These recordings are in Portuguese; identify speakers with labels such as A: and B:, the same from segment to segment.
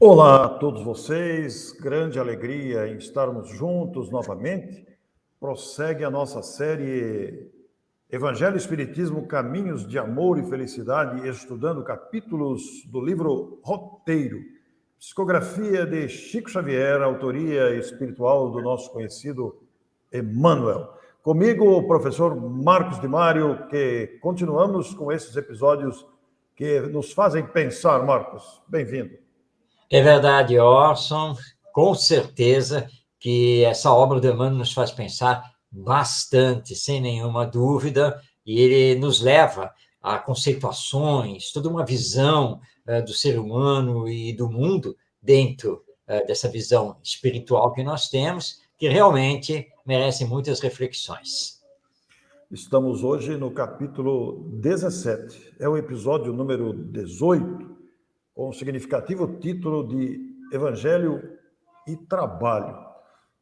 A: Olá a todos vocês, grande alegria em estarmos juntos novamente. Prossegue a nossa série Evangelho e Espiritismo, Caminhos de Amor e Felicidade, estudando capítulos do livro Roteiro, psicografia de Chico Xavier, autoria espiritual do nosso conhecido Emmanuel. Comigo, o professor Marcos de Mário, que continuamos com esses episódios que nos fazem pensar. Marcos, bem-vindo.
B: É verdade, Orson, com certeza que essa obra do Emmanuel nos faz pensar bastante, sem nenhuma dúvida, e ele nos leva a conceituações, toda uma visão do ser humano e do mundo dentro dessa visão espiritual que nós temos, que realmente merece muitas reflexões.
A: Estamos hoje no capítulo 17, é o episódio número 18, com o significativo título de Evangelho e Trabalho.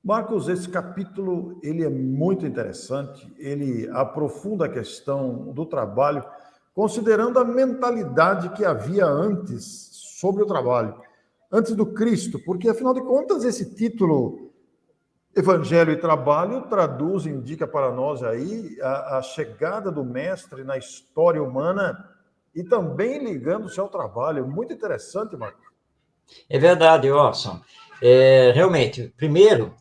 A: Marcos, esse capítulo ele é muito interessante, ele aprofunda a questão do trabalho, considerando a mentalidade que havia antes sobre o trabalho, antes do Cristo, porque afinal de contas esse título Evangelho e Trabalho traduz, indica para nós aí a chegada do mestre na história humana e também ligando-se ao trabalho. Muito interessante, Marcos.
B: É verdade, Orson. Realmente, primeiro,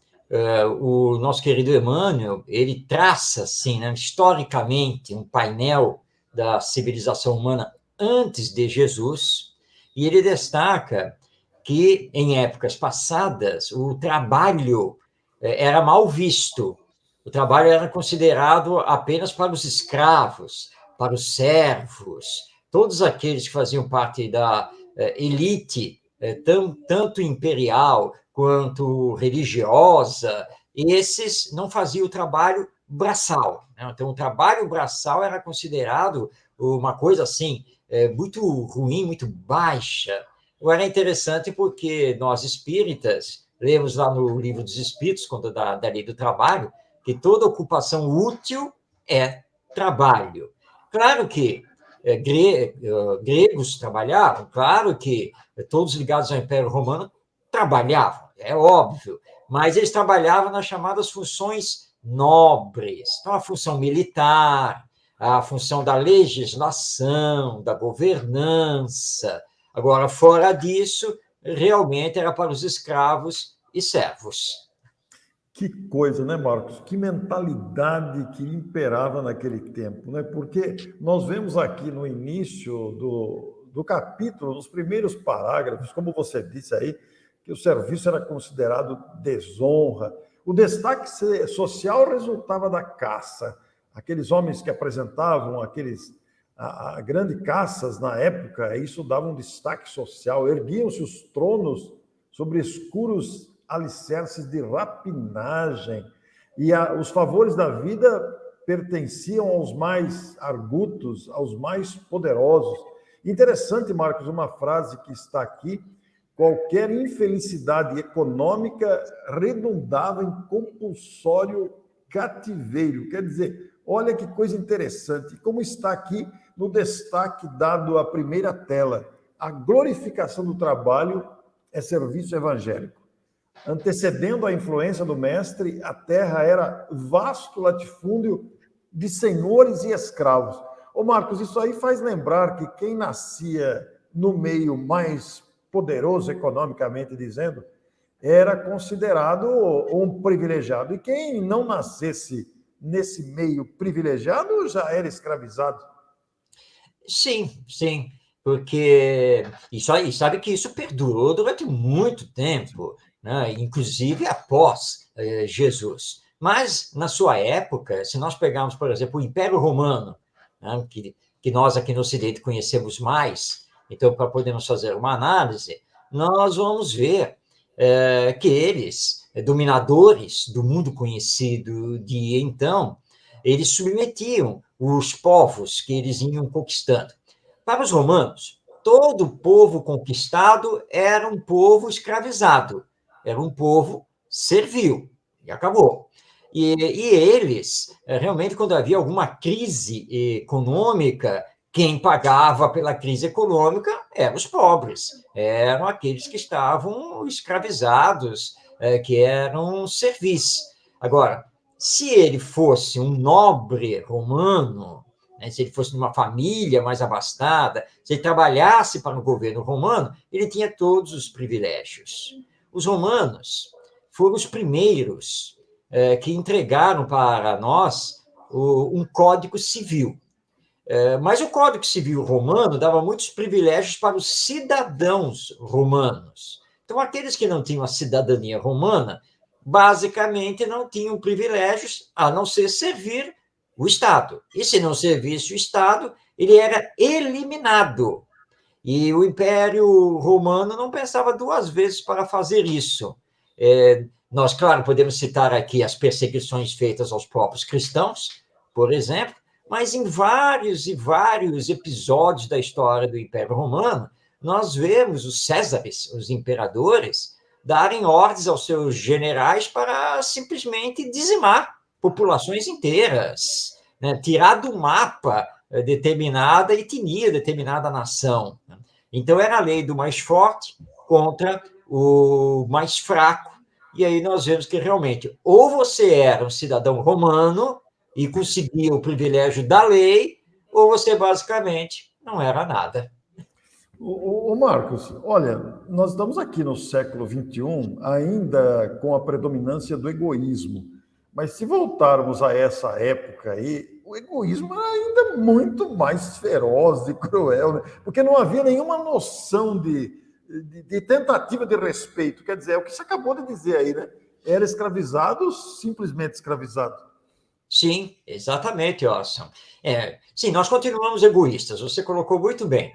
B: o nosso querido Emmanuel, ele traça, assim, né, historicamente, um painel da civilização humana antes de Jesus, e ele destaca que, em épocas passadas, o trabalho era mal visto. O trabalho era considerado apenas para os escravos, para os servos, todos aqueles que faziam parte da elite, tanto imperial quanto religiosa, esses não faziam o trabalho braçal. Né? Então, o trabalho braçal era considerado uma coisa assim, muito ruim, muito baixa. Agora, é interessante porque nós espíritas lemos lá no Livro dos Espíritos, quando da lei do trabalho, que toda ocupação útil é trabalho. Claro que gregos trabalhavam, claro que todos ligados ao Império Romano trabalhavam, é óbvio, mas eles trabalhavam nas chamadas funções nobres. Então, a função militar, a função da legislação, da governança. Agora, fora disso, realmente era para os escravos e servos.
A: Que coisa, né, Marcos? Que mentalidade que imperava naquele tempo, né? Porque nós vemos aqui no início do capítulo, nos primeiros parágrafos, como você disse aí, que o serviço era considerado desonra. O destaque social resultava da caça. Aqueles homens que apresentavam a grande caças na época, isso dava um destaque social. Erguiam-se os tronos sobre escuros alicerces de rapinagem, e os favores da vida pertenciam aos mais argutos, aos mais poderosos. Interessante, Marcos, uma frase que está aqui: qualquer infelicidade econômica redundava em compulsório cativeiro. Quer dizer, olha que coisa interessante, como está aqui no destaque dado à primeira tela: a glorificação do trabalho é serviço evangélico. Antecedendo a influência do mestre, a terra era vasto latifúndio de senhores e escravos. Ô Marcos, isso aí faz lembrar que quem nascia no meio mais poderoso economicamente dizendo, era considerado um privilegiado. E quem não nascesse nesse meio privilegiado já era escravizado.
B: Sim, sim, porque isso aí, sabe que isso perdurou durante muito tempo, né? Inclusive após Jesus. Mas, na sua época, se nós pegarmos, por exemplo, o Império Romano, né, que nós aqui no Ocidente conhecemos mais, então, para podermos fazer uma análise, nós vamos ver que eles, dominadores do mundo conhecido de então, eles submetiam os povos que eles iam conquistando. Para os romanos, todo povo conquistado era um povo escravizado, era um povo servil, e acabou. E eles, realmente, quando havia alguma crise econômica, quem pagava pela crise econômica eram os pobres, eram aqueles que estavam escravizados, que eram servis. Agora, se ele fosse um nobre romano, né, se ele fosse de uma família mais abastada, se ele trabalhasse para o governo romano, ele tinha todos os privilégios. Os romanos foram os primeiros que entregaram para nós um código civil. Mas o Código Civil romano dava muitos privilégios para os cidadãos romanos. Então, aqueles que não tinham a cidadania romana, basicamente não tinham privilégios a não ser servir o Estado. E se não servisse o Estado, ele era eliminado. E o Império Romano não pensava duas vezes para fazer isso. Nós, claro, podemos citar aqui as perseguições feitas aos próprios cristãos, por exemplo, mas em vários e vários episódios da história do Império Romano, nós vemos os césares, os imperadores, darem ordens aos seus generais para simplesmente dizimar populações inteiras, né? Tirar do mapa determinada etnia, determinada nação. Então, era a lei do mais forte contra o mais fraco. E aí nós vemos que, realmente, ou você era um cidadão romano e conseguia o privilégio da lei, ou você, basicamente, não era nada.
A: Ô Marcos, olha, nós estamos aqui no século XXI ainda com a predominância do egoísmo. Mas se voltarmos a essa época aí, o egoísmo era ainda muito mais feroz e cruel, né? Porque não havia nenhuma noção de tentativa de respeito. Quer dizer, é o que você acabou de dizer aí, né? Era escravizado, simplesmente escravizado.
B: Sim, exatamente, Orson. Sim, nós continuamos egoístas, você colocou muito bem.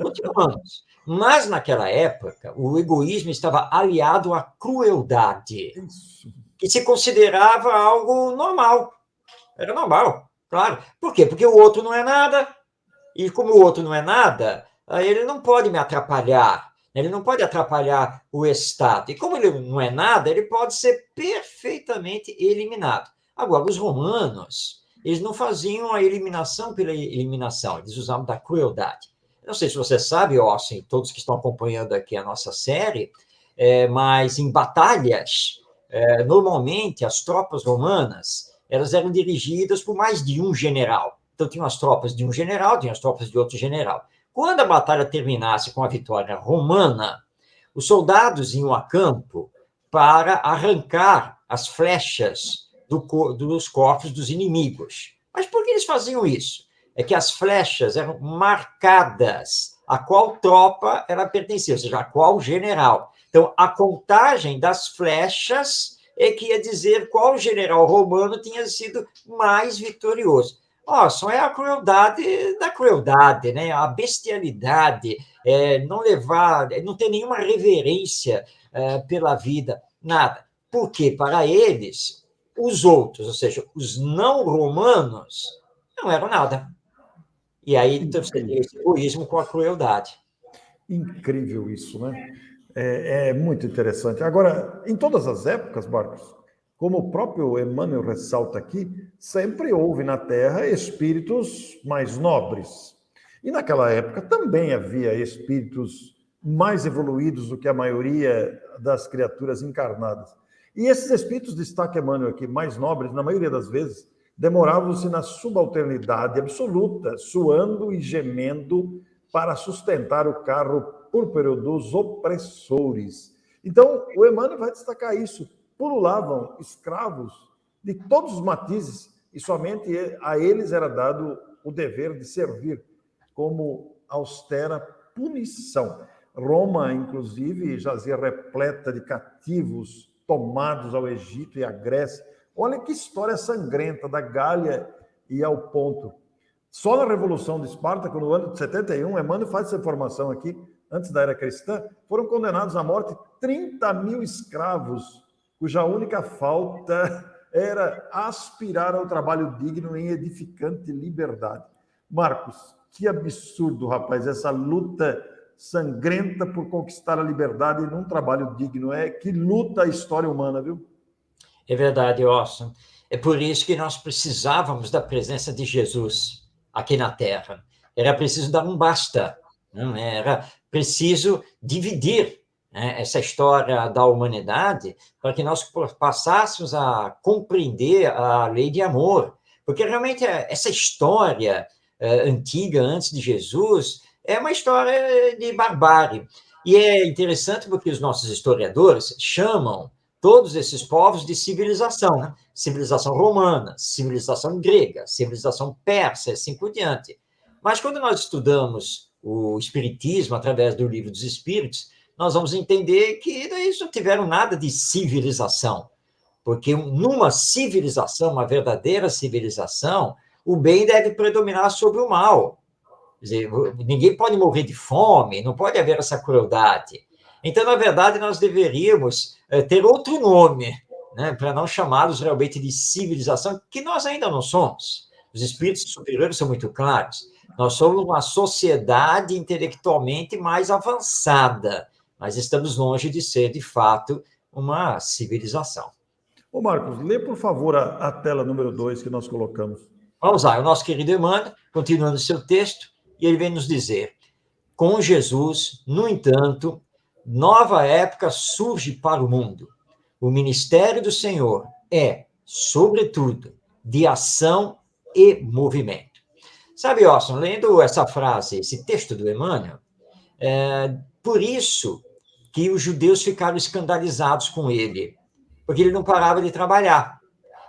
B: Continuamos. Mas, naquela época, o egoísmo estava aliado à crueldade,
A: Isso.
B: que se considerava algo normal. Era normal, claro. Por quê? Porque o outro não é nada, e como o outro não é nada, aí ele não pode me atrapalhar, ele não pode atrapalhar o Estado. E como ele não é nada, ele pode ser perfeitamente eliminado. Agora, os romanos, eles não faziam a eliminação pela eliminação, eles usavam da crueldade. Não sei se você sabe, Austin, todos que estão acompanhando aqui a nossa série, mas em batalhas, normalmente as tropas romanas, elas eram dirigidas por mais de um general. Então, tinham as tropas de um general, tinham as tropas de outro general. Quando a batalha terminasse com a vitória romana, os soldados iam a campo para arrancar as flechas dos corpos dos inimigos. Mas por que eles faziam isso? É que as flechas eram marcadas a qual tropa ela pertencia, ou seja, a qual general. Então, a contagem das flechas é que ia dizer qual general romano tinha sido mais vitorioso. Só é a crueldade da crueldade, né? A bestialidade, não levar, não ter nenhuma reverência pela vida, nada. Porque, para eles, os outros, ou seja, os não romanos, não eram nada. E aí você tem esse egoísmo com a crueldade.
A: Incrível isso, né? É muito interessante. Agora, em todas as épocas, Marcos, como o próprio Emmanuel ressalta aqui, sempre houve na Terra espíritos mais nobres. E naquela época também havia espíritos mais evoluídos do que a maioria das criaturas encarnadas. E esses espíritos, destaca Emmanuel aqui, mais nobres, na maioria das vezes, demoravam-se na subalternidade absoluta, suando e gemendo para sustentar o carro púrpuro dos opressores. Então, o Emmanuel vai destacar isso. Pululavam escravos de todos os matizes e somente a eles era dado o dever de servir como austera punição. Roma, inclusive, jazia repleta de cativos tomados ao Egito e à Grécia. Olha que história sangrenta da Gália e ao Ponto. Só na Revolução de Espartaco, no ano de 71, Emmanuel faz essa informação aqui, antes da era cristã, foram condenados à morte 30 mil escravos, cuja única falta era aspirar ao trabalho digno em edificante liberdade. Marcos, que absurdo, rapaz, essa luta sangrenta por conquistar a liberdade num trabalho digno. Que luta a história humana, viu?
B: É verdade, Orson. É por isso que nós precisávamos da presença de Jesus aqui na Terra. era preciso dar um basta, né? Era preciso dividir, né, essa história da humanidade para que nós passássemos a compreender a lei de amor. Porque realmente essa história antiga, antes de Jesus, é uma história de barbárie. E é interessante porque os nossos historiadores chamam todos esses povos de civilização, né? Civilização romana, civilização grega, civilização persa, assim por diante. Mas quando nós estudamos o Espiritismo através do Livro dos Espíritos, nós vamos entender que eles não tiveram nada de civilização, porque numa civilização, uma verdadeira civilização, o bem deve predominar sobre o mal. Quer dizer, ninguém pode morrer de fome, não pode haver essa crueldade. Então, na verdade, nós deveríamos ter outro nome, né, para não chamá-los realmente de civilização, que nós ainda não somos. Os espíritos superiores são muito claros. Nós somos uma sociedade intelectualmente mais avançada, mas estamos longe de ser, de fato, uma civilização.
A: Ô Marcos, lê por favor a tela número 2 que nós colocamos.
B: Vamos lá, o nosso querido Emmanuel, continuando seu texto, e ele vem nos dizer: com Jesus, no entanto, nova época surge para o mundo. O ministério do Senhor é, sobretudo, de ação e movimento. Sabe, Orson, lendo essa frase, esse texto do Emmanuel, por isso que os judeus ficaram escandalizados com ele, porque ele não parava de trabalhar.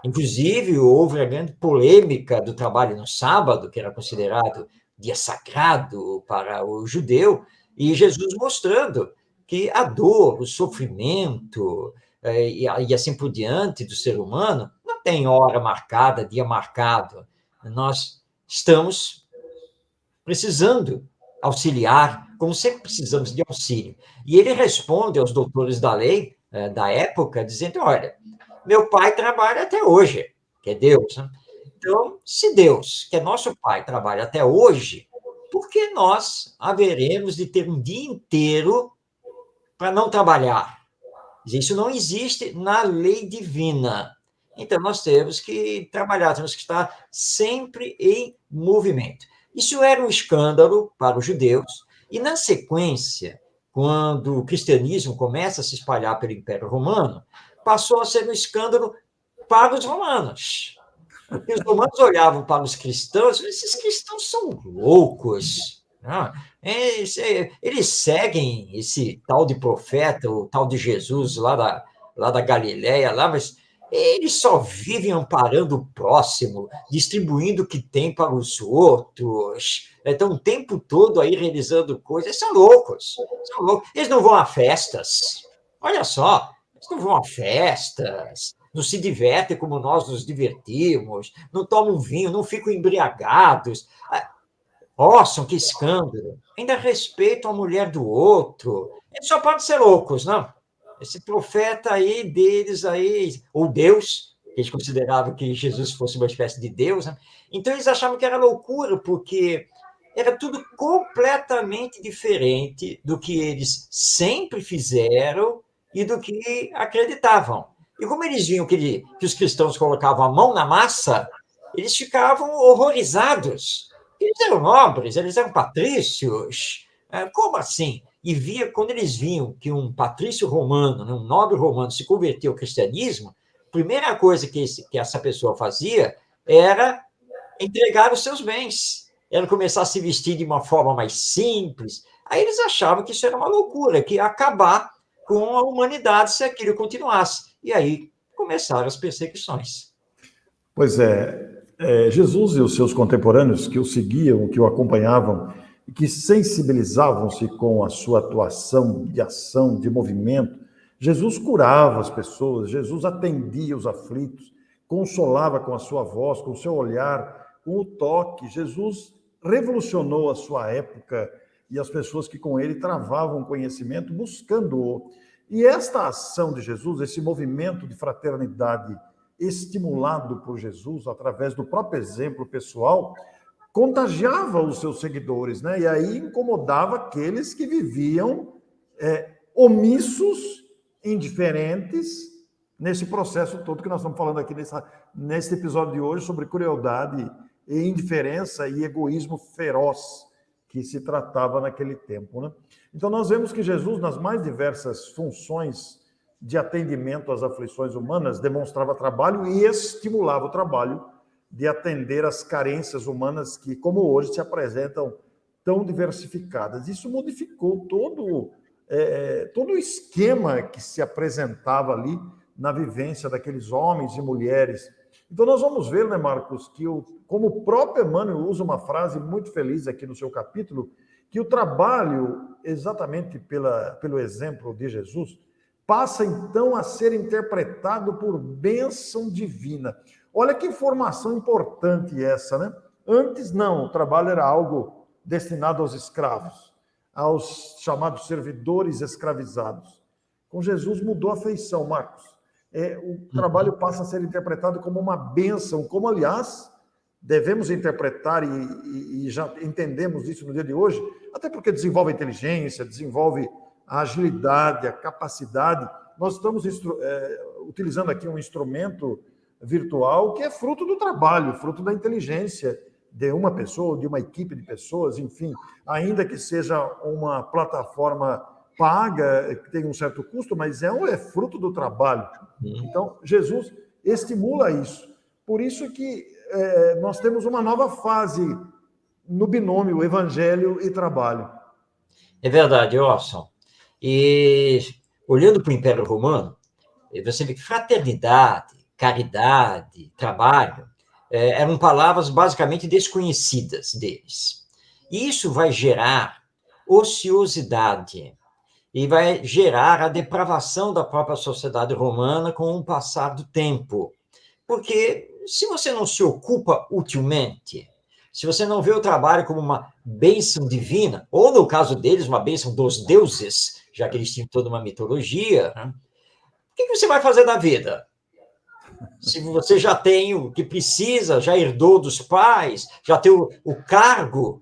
B: Inclusive, houve a grande polêmica do trabalho no sábado, que era considerado dia sagrado para o judeu, e Jesus mostrando que a dor, o sofrimento e assim por diante do ser humano não tem hora marcada, dia marcado. Nós estamos precisando auxiliar, como sempre precisamos de auxílio. E ele responde aos doutores da lei da época, dizendo: olha, meu pai trabalha até hoje, que é Deus, né? Então, se Deus, que é nosso pai, trabalha até hoje, por que nós haveremos de ter um dia inteiro para não trabalhar? Isso não existe na lei divina. Então, nós temos que trabalhar, temos que estar sempre em movimento. Isso era um escândalo para os judeus, e, na sequência, quando o cristianismo começa a se espalhar pelo Império Romano, passou a ser um escândalo para os romanos. Porque os romanos olhavam para os cristãos e esses cristãos são loucos. Né? Eles seguem esse tal de profeta, o tal de Jesus lá da Galileia, lá, mas eles só vivem amparando o próximo, distribuindo o que tem para os outros. Estão o tempo todo aí realizando coisas. Eles são loucos. São loucos. Eles não vão a festas. Olha só, eles não vão a festas, não se divertem como nós nos divertimos, não tomam vinho, não ficam embriagados. Nossa, que escândalo. Ainda respeitam a mulher do outro. Eles só podem ser loucos, não? Esse profeta aí deles aí, ou Deus, eles consideravam que Jesus fosse uma espécie de Deus, né? Então eles achavam que era loucura, porque era tudo completamente diferente do que eles sempre fizeram e do que acreditavam. E como eles viam que os cristãos colocavam a mão na massa, eles ficavam horrorizados. Eles eram nobres, eles eram patrícios. Como assim? Quando eles viam que um patrício romano, um nobre romano, se convertia ao cristianismo, a primeira coisa que essa pessoa fazia era entregar os seus bens, era começar a se vestir de uma forma mais simples. Aí eles achavam que isso era uma loucura, que ia acabar com a humanidade se aquilo continuasse. E aí começaram as perseguições.
A: Pois Jesus e os seus contemporâneos que o seguiam, que o acompanhavam, e que sensibilizavam-se com a sua atuação de ação, de movimento, Jesus curava as pessoas, Jesus atendia os aflitos, consolava com a sua voz, com o seu olhar, com o toque. Jesus revolucionou a sua época e as pessoas que com ele travavam conhecimento, buscando-o. E esta ação de Jesus, esse movimento de fraternidade estimulado por Jesus através do próprio exemplo pessoal, contagiava os seus seguidores, né? E aí incomodava aqueles que viviam omissos, indiferentes, nesse processo todo que nós estamos falando aqui nesse episódio de hoje sobre crueldade e indiferença e egoísmo feroz que se tratava naquele tempo, né? Então, nós vemos que Jesus, nas mais diversas funções de atendimento às aflições humanas, demonstrava trabalho e estimulava o trabalho de atender às carências humanas que, como hoje, se apresentam tão diversificadas. Isso modificou todo o esquema que se apresentava ali na vivência daqueles homens e mulheres. Então, nós vamos ver, né, Marcos, que como o próprio Emmanuel usa uma frase muito feliz aqui no seu capítulo, que o trabalho, exatamente pelo exemplo de Jesus, passa então a ser interpretado por bênção divina. Olha que informação importante essa, né? Antes não, o trabalho era algo destinado aos escravos, aos chamados servidores escravizados. Com Jesus mudou a feição, Marcos. O trabalho passa a ser interpretado como uma bênção, como, aliás, devemos interpretar e já entendemos isso no dia de hoje, até porque desenvolve a inteligência, desenvolve a agilidade, a capacidade. Nós estamos utilizando aqui um instrumento virtual que é fruto do trabalho, fruto da inteligência de uma pessoa, de uma equipe de pessoas, enfim, ainda que seja uma plataforma paga, que tem um certo custo, mas é fruto do trabalho. Então, Jesus estimula isso. Por isso que nós temos uma nova fase no binômio evangelho e trabalho.
B: É verdade, Orson. E olhando para o Império Romano, você vê que fraternidade, caridade, trabalho, eram palavras basicamente desconhecidas deles. E isso vai gerar ociosidade e vai gerar a depravação da própria sociedade romana com o passar do tempo. Porque se você não se ocupa utilmente, se você não vê o trabalho como uma bênção divina, ou no caso deles, uma bênção dos deuses, já que eles tinham toda uma mitologia, né? O que você vai fazer da vida? Se você já tem o que precisa, já herdou dos pais, já tem o cargo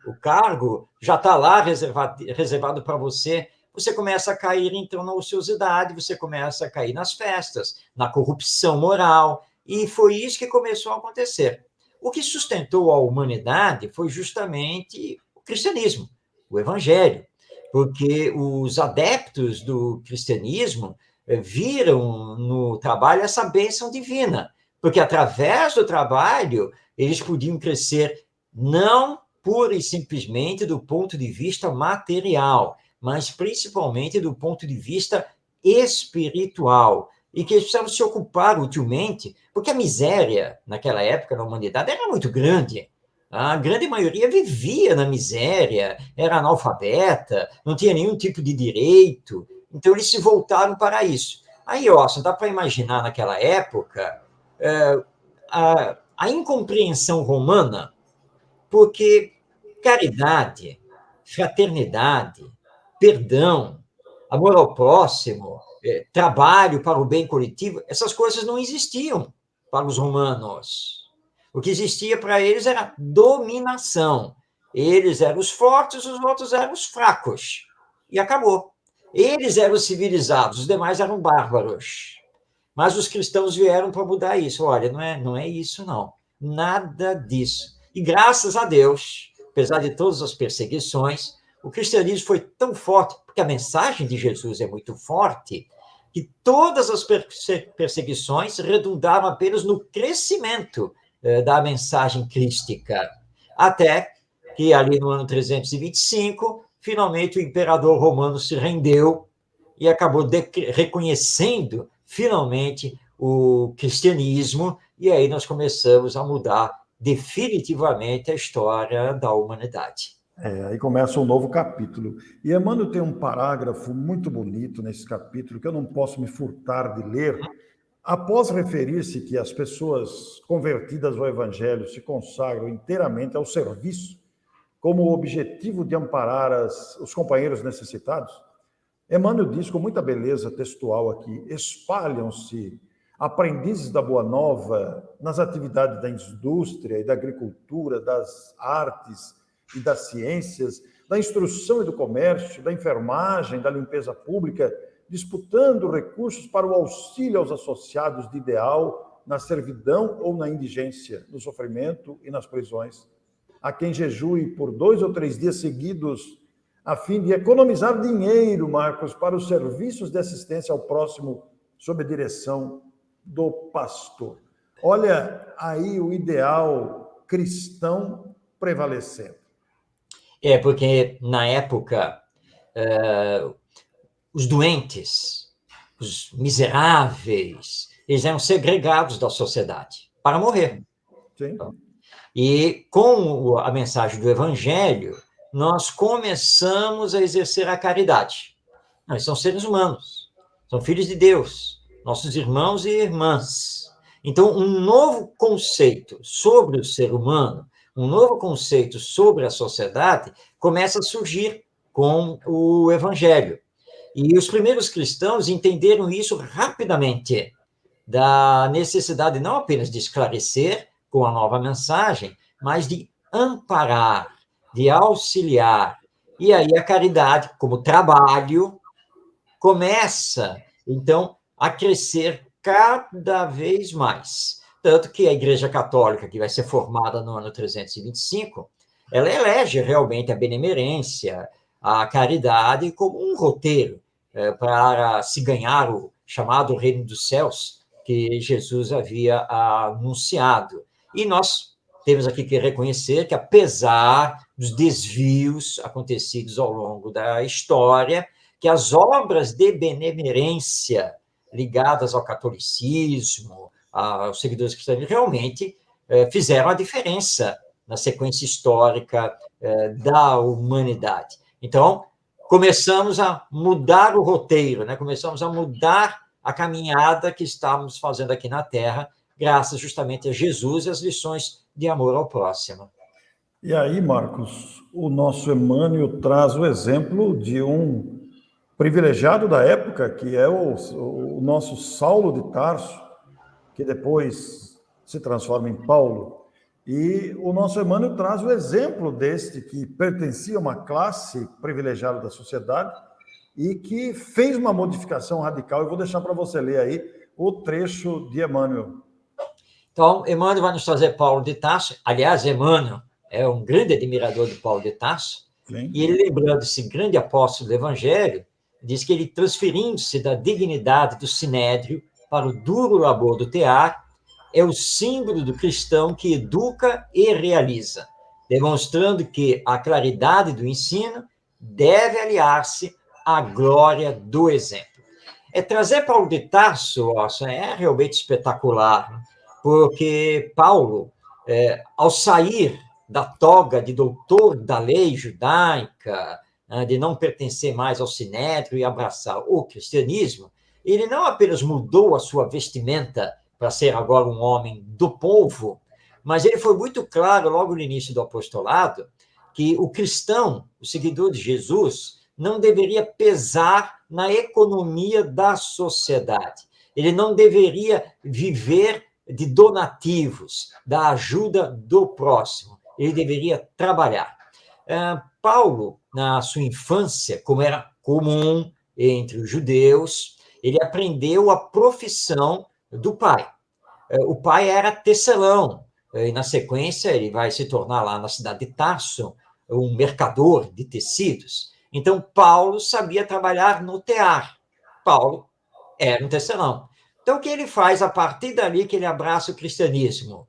B: já está lá reservado para você, você começa a cair, então, na ociosidade, você começa a cair nas festas, na corrupção moral, e foi isso que começou a acontecer. O que sustentou a humanidade foi justamente o cristianismo, o evangelho, porque os adeptos do cristianismo viram no trabalho essa bênção divina, porque através do trabalho eles podiam crescer não pura e simplesmente do ponto de vista material, mas principalmente do ponto de vista espiritual, e que eles precisavam se ocupar utilmente, porque a miséria naquela época na humanidade era muito grande. A grande maioria vivia na miséria, era analfabeta, não tinha nenhum tipo de direito, então eles se voltaram para isso. Aí, dá para imaginar naquela época a incompreensão romana, porque caridade, fraternidade, perdão, amor ao próximo, trabalho para o bem coletivo, essas coisas não existiam para os romanos. O que existia para eles era dominação. Eles eram os fortes, os outros eram os fracos. E acabou. Eles eram civilizados, os demais eram bárbaros. Mas os cristãos vieram para mudar isso. Olha, não é isso, não. Nada disso. E graças a Deus, apesar de todas as perseguições, o cristianismo foi tão forte, porque a mensagem de Jesus é muito forte, que todas as perseguições redundaram apenas no crescimento da mensagem crística. Até que ali no ano 325, finalmente o imperador romano se rendeu e acabou reconhecendo finalmente o cristianismo, e aí nós começamos a mudar definitivamente a história da humanidade.
A: Aí começa um novo capítulo. E Emmanuel tem um parágrafo muito bonito nesse capítulo, que eu não posso me furtar de ler. Após referir-se que as pessoas convertidas ao Evangelho se consagram inteiramente ao serviço, como objetivo de amparar os companheiros necessitados, Emmanuel diz com muita beleza textual aqui: espalham-se aprendizes da Boa Nova nas atividades da indústria e da agricultura, das artes e das ciências, da instrução e do comércio, da enfermagem, da limpeza pública, disputando recursos para o auxílio aos associados de ideal na servidão ou na indigência, no sofrimento e nas prisões. Há quem jejue por 2 ou 3 dias seguidos, a fim de economizar dinheiro, Marcos, para os serviços de assistência ao próximo, sob a direção do pastor. Olha aí o ideal cristão prevalecendo.
B: Porque na época, os doentes, os miseráveis, eles eram segregados da sociedade para morrer.
A: Sim.
B: E com a mensagem do Evangelho, nós começamos a exercer a caridade. Nós são seres humanos, são filhos de Deus, nossos irmãos e irmãs. Então, um novo conceito sobre o ser humano, um novo conceito sobre a sociedade, começa a surgir com o Evangelho. E os primeiros cristãos entenderam isso rapidamente, da necessidade não apenas de esclarecer com a nova mensagem, mas de amparar, de auxiliar. E aí a caridade, como trabalho, começa, então, a crescer cada vez mais. Tanto que a Igreja Católica, que vai ser formada no ano 325, ela elege realmente a benemerência, a caridade como um roteiro para se ganhar o chamado reino dos céus que Jesus havia anunciado. E nós temos aqui que reconhecer que, apesar dos desvios acontecidos ao longo da história, que as obras de benemerência ligadas ao catolicismo, aos seguidores cristãos, realmente fizeram a diferença na sequência histórica da humanidade. Então, começamos a mudar o roteiro, né? Começamos a mudar a caminhada que estávamos fazendo aqui na Terra, graças justamente a Jesus e as lições de amor ao próximo.
A: E aí, Marcos, o nosso Emmanuel traz o exemplo de um privilegiado da época, que é o nosso Saulo de Tarso, que depois se transforma em Paulo. E o nosso Emmanuel traz o exemplo deste que pertencia a uma classe privilegiada da sociedade e que fez uma modificação radical. Eu vou deixar para você ler aí o trecho de Emmanuel.
B: Então, Emmanuel vai nos trazer Paulo de Tarso. Aliás, Emmanuel é um grande admirador de Paulo de Tarso. Sim. E ele, lembrando esse grande apóstolo do Evangelho, diz que ele, transferindo-se da dignidade do sinédrio para o duro labor do tear, é o símbolo do cristão que educa e realiza, demonstrando que a claridade do ensino deve aliar-se à glória do exemplo. Trazer Paulo de Tarso, é realmente espetacular, porque Paulo, ao sair da toga de doutor da lei judaica, de não pertencer mais ao sinédrio e abraçar o cristianismo, ele não apenas mudou a sua vestimenta para ser agora um homem do povo, mas ele foi muito claro, logo no início do apostolado, que o cristão, o seguidor de Jesus, não deveria pesar na economia da sociedade. Ele não deveria viver de donativos, da ajuda do próximo. Ele deveria trabalhar. Paulo, na sua infância, como era comum entre os judeus, ele aprendeu a profissão do pai. O pai era tecelão, e na sequência ele vai se tornar lá na cidade de Tarso um mercador de tecidos. Então, Paulo sabia trabalhar no tear. Paulo era um tecelão. Então, o que ele faz a partir dali que ele abraça o cristianismo?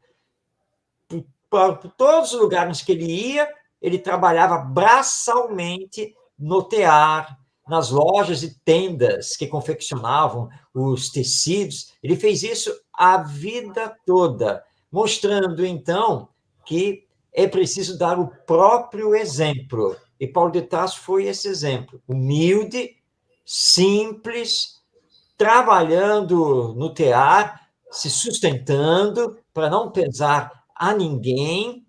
B: Por todos os lugares que ele ia, ele trabalhava braçalmente no tear, nas lojas e tendas que confeccionavam os tecidos. Ele fez isso a vida toda, mostrando, então, que é preciso dar o próprio exemplo. E Paulo de Tarso foi esse exemplo. Humilde, simples, trabalhando no tear, se sustentando para não pesar a ninguém,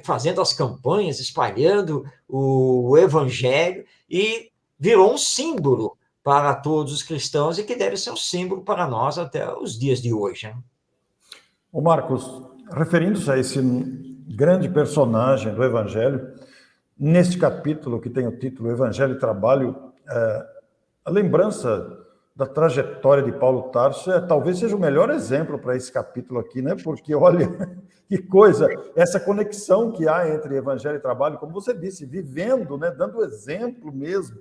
B: fazendo as campanhas, espalhando o evangelho, e virou um símbolo para todos os cristãos e que deve ser um símbolo para nós até os dias de hoje.
A: Ô Marcos, referindo-se a esse grande personagem do evangelho, neste capítulo que tem o título Evangelho e Trabalho, a lembrança da trajetória de Paulo Tarso, talvez seja o melhor exemplo para esse capítulo aqui, né? Porque, olha, que coisa, essa conexão que há entre evangelho e trabalho, como você disse, vivendo, né? Dando exemplo mesmo,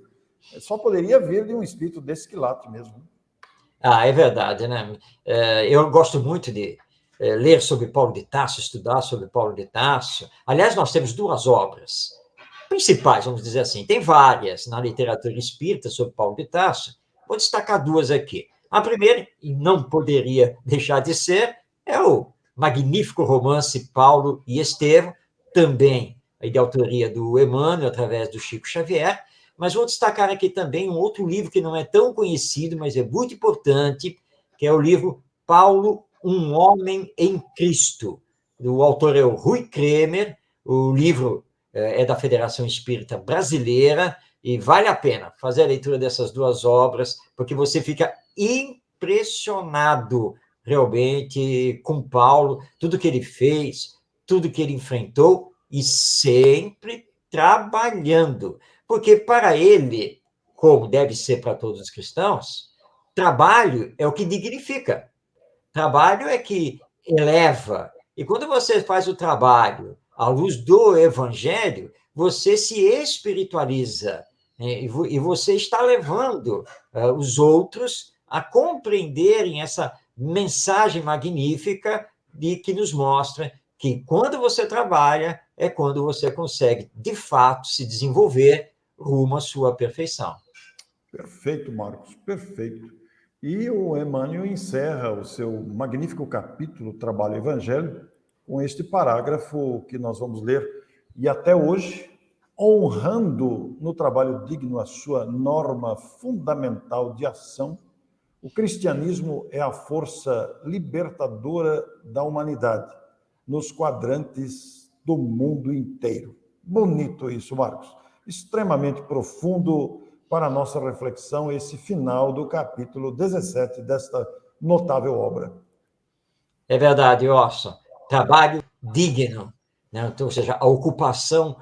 A: só poderia vir de um espírito desse quilate mesmo.
B: É verdade, né? Eu gosto muito de ler sobre Paulo de Tarso, estudar sobre Paulo de Tarso. Aliás, nós temos duas obras principais, vamos dizer assim. Tem várias na literatura espírita sobre Paulo de Tarso. Vou destacar duas aqui. A primeira, e não poderia deixar de ser, é o magnífico romance Paulo e Estevão, também de autoria do Emmanuel, através do Chico Xavier. Mas vou destacar aqui também um outro livro que não é tão conhecido, mas é muito importante, que é o livro Paulo, um Homem em Cristo. O autor é o Rui Kremer. O livro é da Federação Espírita Brasileira e vale a pena fazer a leitura dessas duas obras, porque você fica impressionado realmente com Paulo, tudo que ele fez, tudo que ele enfrentou e sempre trabalhando. Porque para ele, como deve ser para todos os cristãos, trabalho é o que dignifica. Trabalho é que eleva. E quando você faz o trabalho à luz do evangelho, você se espiritualiza, né? E você está levando os outros a compreenderem essa mensagem magnífica que nos mostra que quando você trabalha é quando você consegue, de fato, se desenvolver rumo à sua perfeição.
A: Perfeito, Marcos, perfeito. E o Emmanuel encerra o seu magnífico capítulo Trabalho e Evangelho com este parágrafo que nós vamos ler. E até hoje, honrando no trabalho digno a sua norma fundamental de ação, o cristianismo é a força libertadora da humanidade nos quadrantes do mundo inteiro. Bonito isso, Marcos. Extremamente profundo para a nossa reflexão esse final do capítulo 17 desta notável obra.
B: É verdade, Orson. Trabalho digno, né? Então, ou seja, a ocupação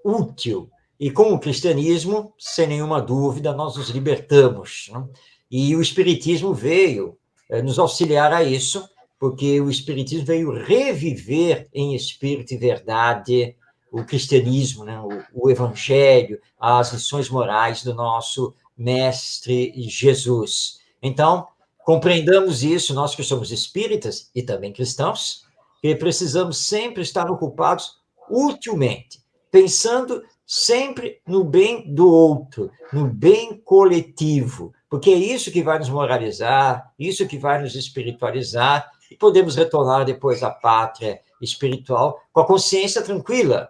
B: útil. E com o cristianismo, sem nenhuma dúvida, nós nos libertamos, né? E o Espiritismo veio nos auxiliar a isso, porque o Espiritismo veio reviver em espírito e verdade o cristianismo, né? O Evangelho, as lições morais do nosso Mestre Jesus. Então, compreendamos isso, nós que somos espíritas e também cristãos, que precisamos sempre estar ocupados utilmente, pensando sempre no bem do outro, no bem coletivo, porque é isso que vai nos moralizar, isso que vai nos espiritualizar, e podemos retornar depois à pátria espiritual com a consciência tranquila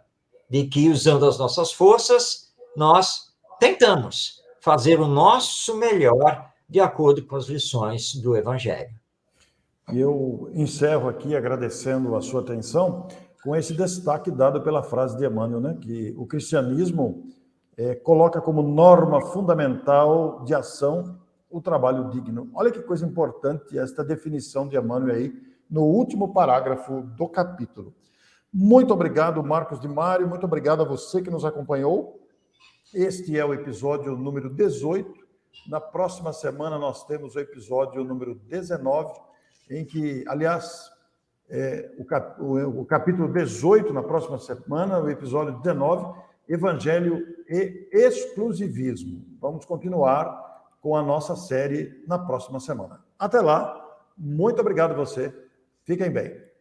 B: de que, usando as nossas forças, nós tentamos fazer o nosso melhor de acordo com as lições do Evangelho.
A: E eu encerro aqui agradecendo a sua atenção com esse destaque dado pela frase de Emmanuel, né, que o cristianismo coloca como norma fundamental de ação o trabalho digno. Olha que coisa importante esta definição de Emmanuel aí no último parágrafo do capítulo. Muito obrigado, Marcos de Mário, muito obrigado a você que nos acompanhou. Este é o episódio número 18. Na próxima semana nós temos o episódio número 19, em que, aliás, o capítulo 18, na próxima semana, o episódio 19, Evangelho e Exclusivismo. Vamos continuar com a nossa série na próxima semana. Até lá, muito obrigado a você. Fiquem bem.